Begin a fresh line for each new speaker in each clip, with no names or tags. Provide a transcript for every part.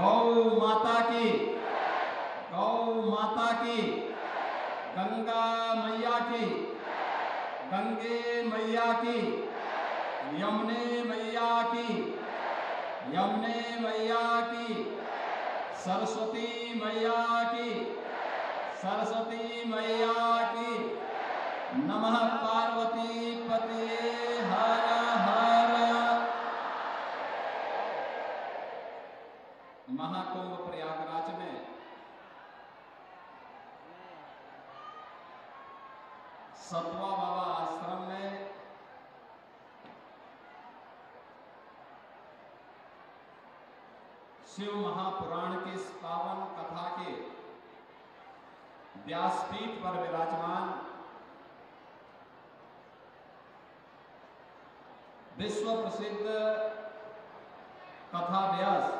गौ माता की, गौ माता की, गंगा मैया की, गंगे मैया की, यमुने मैया की, यमुने मैया की, सरस्वती मैया की, सरस्वती मैया की। नमः पार्वती पते हर हर। महाकुंभ प्रयागराज में सतवा बाबा आश्रम में शिव महापुराण की इस पावन कथा के व्यासपीठ पर विराजमान विश्व प्रसिद्ध कथा व्यास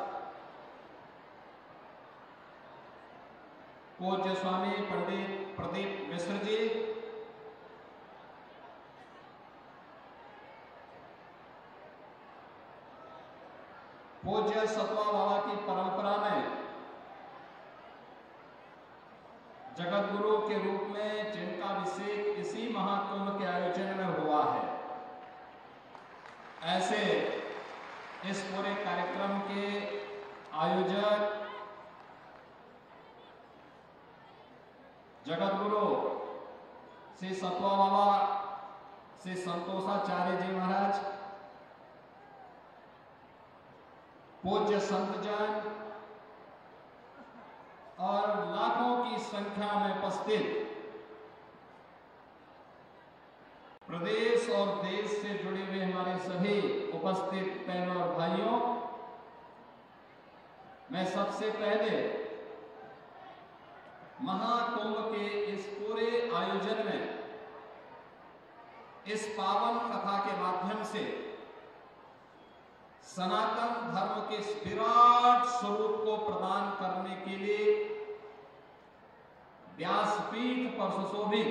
पूज्य स्वामी पंडित प्रदीप मिश्र जी, पूज्य सतवा बाबा की परंपरा में जगत गुरु के रूप में जिनका अभिषेक इसी महाकुंभ के आयोजन में हुआ है, ऐसे इस पूरे कार्यक्रम के आयोजक जगत गुरु श्री सतवा बाबा श्री संतोषाचार्य जी महाराज, पूज्य संतजन और लाखों की संख्या में उपस्थित प्रदेश और देश से जुड़े हुए हमारे सभी उपस्थित बहनों और भाइयों, मैं सबसे पहले महाकुंभ के इस पूरे आयोजन में इस पावन कथा के माध्यम से सनातन धर्म के इस विराट स्वरूप को प्रदान करने के लिए व्यासपीठ पर सुशोभित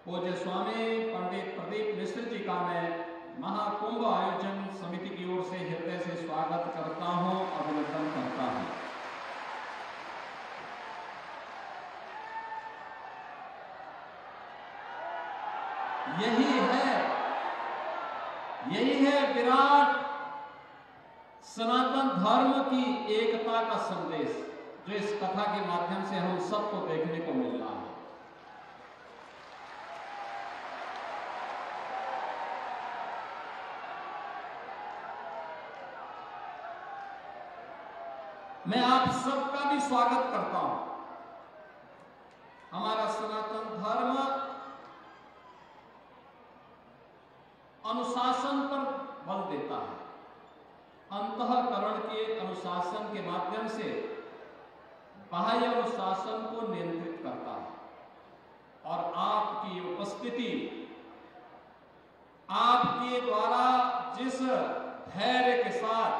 पूज्य स्वामी पंडित प्रदीप मिश्र जी का मैं महाकुंभ आयोजन समिति की ओर से हृदय से स्वागत करता हूं, अभिनंदन करता हूं। यही है विराट सनातन धर्म की एकता का संदेश, जो इस कथा के माध्यम से हम सबको देखने को मिल रहा है। मैं आप सबका भी स्वागत करता हूं। हमारा सनातन धर्म अनुशासन पर बल देता है, अंतःकरण के अनुशासन के माध्यम से बाह्य अनुशासन को नियंत्रित करता है। और आपकी उपस्थिति, आपके द्वारा जिस धैर्य के साथ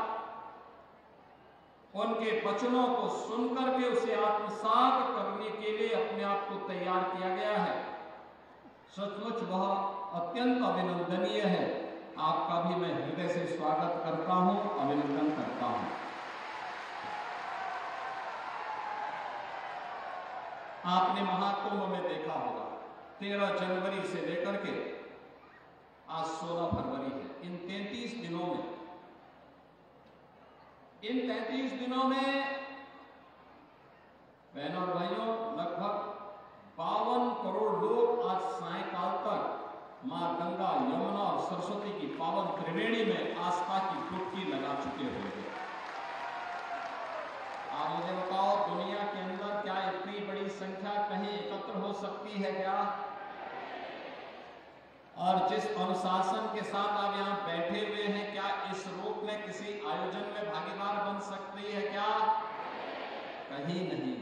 उनके वचनों को सुनकर के उसे आत्मसात करने के लिए अपने आप को तैयार किया गया है, सचमुच वह अत्यंत अभिनंदनीय है। आपका भी मैं हृदय से स्वागत करता हूं, अभिनंदन करता हूं। आपने महाकुंभ में देखा होगा 13 जनवरी से लेकर के आज 16 फरवरी है। इन 33 दिनों में बहनों और भाइयों, लगभग 52 करोड़ लोग आज सायंकाल तक मां गंगा, यमुना और सरस्वती की पावन त्रिवेणी में आस्था की डुबकी लगा चुके होंगे। आप मुझे बताओ, दुनिया के अंदर क्या इतनी बड़ी संख्या कहीं एकत्र हो सकती है क्या? और जिस अनुशासन के साथ आप यहाँ बैठे हुए हैं, क्या इस रूप में किसी आयोजन में भागीदार बन सकती है क्या? कहीं नहीं।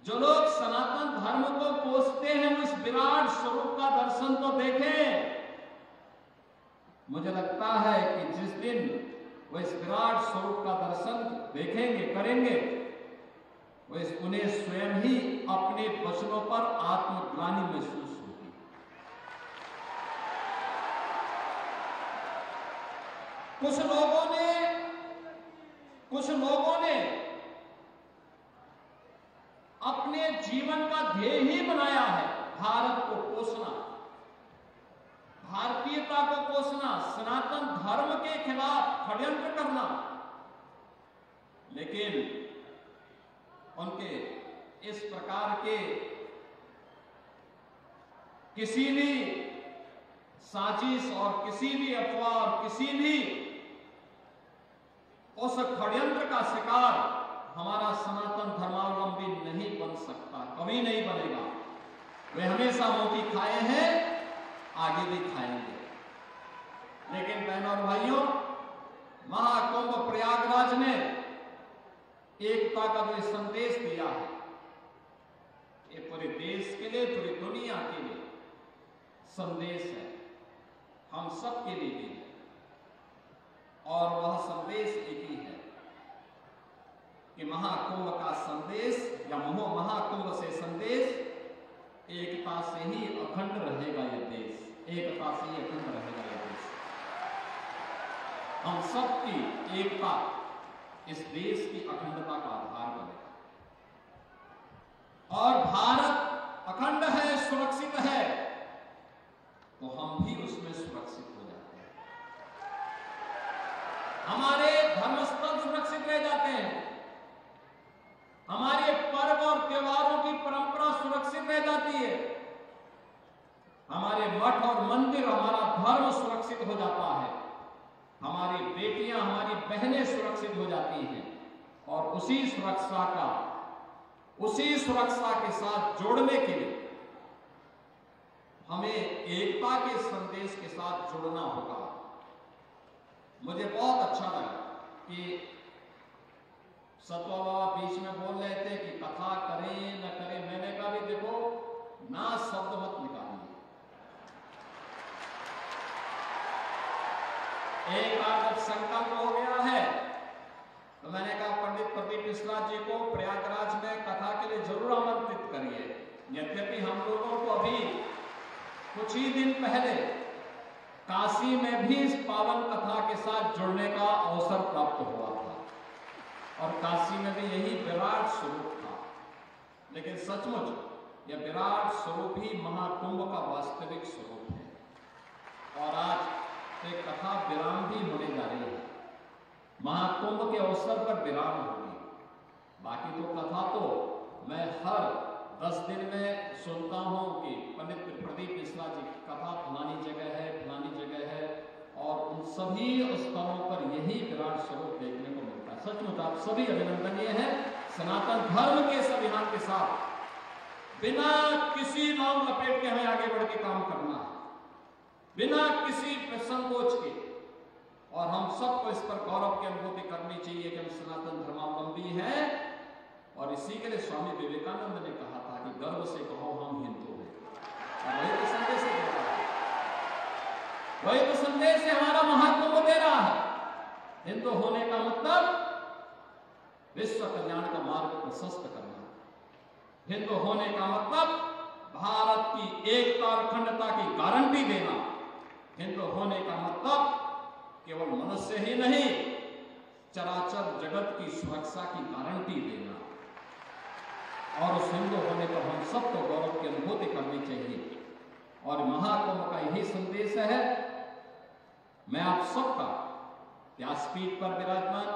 जो लोग सनातन धर्म को पोषते हैं, वो इस विराट स्वरूप का दर्शन तो देखें। मुझे लगता है कि जिस दिन वो इस विराट स्वरूप का दर्शन देखेंगे, करेंगे, वो उन्हें स्वयं ही अपने वचनों पर आत्मग्लानि महसूस होगी। कुछ लोगों कुछ लोगों ने अपने जीवन का ध्येय ही बनाया है भारत को पोषना, भारतीयता को पोषना, सनातन धर्म के खिलाफ षड्यंत्र करना। लेकिन उनके इस प्रकार के किसी भी साजिश और किसी भी अफवाह और किसी भी उस षड्यंत्र का शिकार हमारा सनातन धर्मावलंबी नहीं बन सकता, कभी नहीं बनेगा। वे हमेशा मोती खाए हैं, आगे भी खाएंगे। लेकिन बहनों और भाइयों, महाकुंभ प्रयागराज ने एकता का जो संदेश दिया है, ये पूरे देश के लिए, पूरी दुनिया के लिए संदेश है, हम सबके लिए भी है। और वह संदेश एक ही है कि महाकुंभ का संदेश या महाकुंभ से संदेश, एकता से ही अखंड रहेगा यह देश, एकता से ही अखंड रहेगा यह देश। हम सबकी एकता इस देश की अखंडता का आधार बनेगा। और भारत अखंड है, सुरक्षित है, तो हम भी उसमें सुरक्षित हो जाते हैं। हमारे धर्मस्थल सुरक्षित रह जाते हैं, हमारे पर्व और त्योहारों की परंपरा सुरक्षित रह जाती है, हमारे मठ और मंदिर, हमारा धर्म सुरक्षित हो जाता है, हमारी बेटियां, हमारी बहनें सुरक्षित हो जाती हैं। और उसी सुरक्षा के साथ जोड़ने के लिए हमें एकता के संदेश के साथ जुड़ना होगा। मुझे बहुत अच्छा लगा कि सतवा बाबा बीच में बोल रहे थे कि कथा करें न करें। मैंने कहा भी देखो, ना शब्द मत निकालिए। एक बार जब संकल्प हो गया है तो मैंने कहा पंडित प्रदीप मिश्रा जी को प्रयागराज में कथा के लिए जरूर आमंत्रित करिए। यद्यपि हम लोगों को अभी कुछ ही दिन पहले काशी में भी इस पावन कथा के साथ जुड़ने का अवसर प्राप्त हुआ था और काशी में भी यही विराट स्वरूप था। लेकिन सचमुच यह विराट स्वरूप ही महाकुंभ का वास्तविक स्वरूप है। और आज एक कथा विराम भी होने जा रही है, महाकुंभ के अवसर पर विराम होगी। बाकी तो कथा तो मैं हर 10 दिन में सुनता हूं कि पंडित प्रदीप मिश्रा जी की कथा फलानी जगह है, फलानी जगह है, और उन सभी स्थलों पर यही विराट स्वरूप देखने को मिलता है। सचमुच आप सभी अभिनंदनीय हैं। सनातन धर्म के इस अभियान के साथ बिना किसी नाम लपेट के हमें आगे बढ़ के काम करना है, बिना किसी संकोच के। और हम सबको इस पर गौरव की अनुभूति करनी चाहिए कि हम सनातन धर्मावलंबी हैं। और इसी के लिए स्वामी विवेकानंद ने कहा था कि गर्व से कहो हम हिंदू हैं। और वही तो संदेश दे रहा है, वही तो संदेश है हमारा महाकुंभ दे रहा है। हिंदू होने का मतलब विश्व कल्याण का मार्ग प्रशस्त करना, हिंदू होने का मतलब भारत की एकता और अखंडता की गारंटी देना, हिंदू होने का मतलब केवल मनुष्य ही नहीं, चराचर जगत की सुरक्षा की गारंटी देना। और उस हिंदू होने पर हम सबको गौरव की अनुभूति करनी चाहिए। और महाकुंभ का यही संदेश है। मैं आप सबका व्यासपीठ पर विराजमान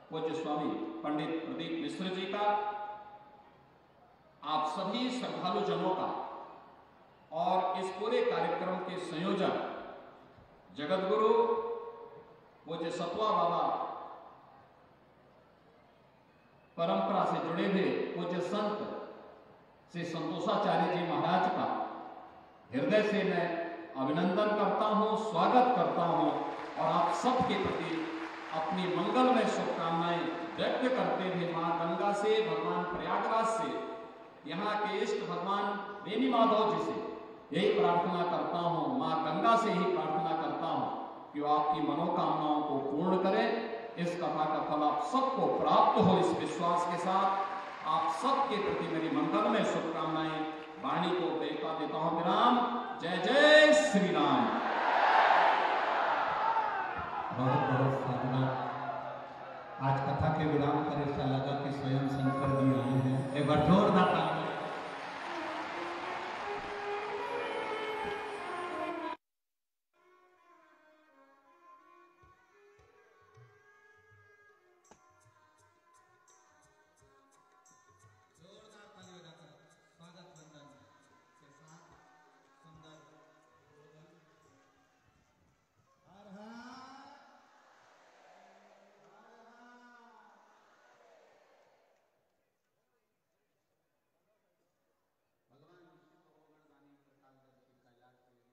पूज्य स्वामी पंडित प्रदीप मिश्र जी का, आप सभी श्रद्धालु जनों का और इस पूरे कार्यक्रम के संयोजक जगत गुरु पूज्य सतवा बाबा परंपरा से जुड़े हुए पूज्य संत श्री संतोषाचार्य जी महाराज का हृदय से मैं अभिनंदन करता हूं, स्वागत करता हूं। और आप सबके प्रति अपनी मंगलमय शुभकामनाएं व्यक्त करते हुए मां गंगा से, भगवान प्रयागराज से, यहाँ के इष्ट भगवान बेनी माधव जी से यही प्रार्थना करता हूँ, मां गंगा से ही प्रार्थना करता हूँ कि वो आपकी मनोकामनाओं को पूर्ण करें। इस कथा का फल आप सबको प्राप्त हो, इस विश्वास के साथ आप सबके प्रति मेरी मंगलमय शुभकामनाएं वाणी को देता हूँ विराम। जय जय श्री राम।
बहुत बहुत साधना